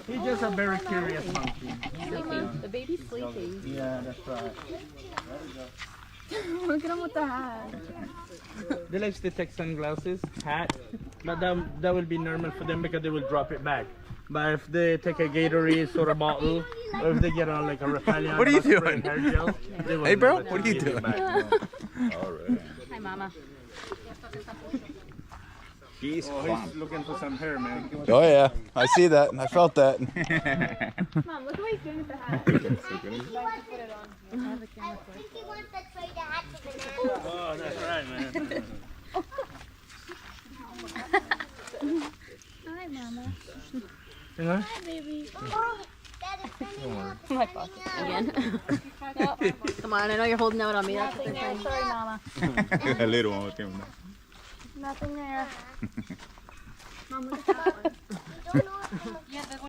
He's just a very curious monkey. Sleeping. The baby's sleeping. Yeah, that's right. Look at him with the hat. They like to take sunglasses, hat, but that will be normal for them because they will drop it back. But if they take a Gatorade soda bottle, or if they get on like a repellent, What are you doing? hair gel, they will Hey, bro, never what are you give it doing? back. All right. Hi, Mama. He's Oh, he's looking for some hair, man. Oh yeah, I see that. I felt that. Mom, look what he's doing with the hat. Oh, that's right, man. Hi, Mama. Yeah? Hi, baby. My pocket. Again. Come on, I know you're holding out on me. That's what they're saying. Sorry, Mama. A little one with him. Nothing there. Mom, look at that one.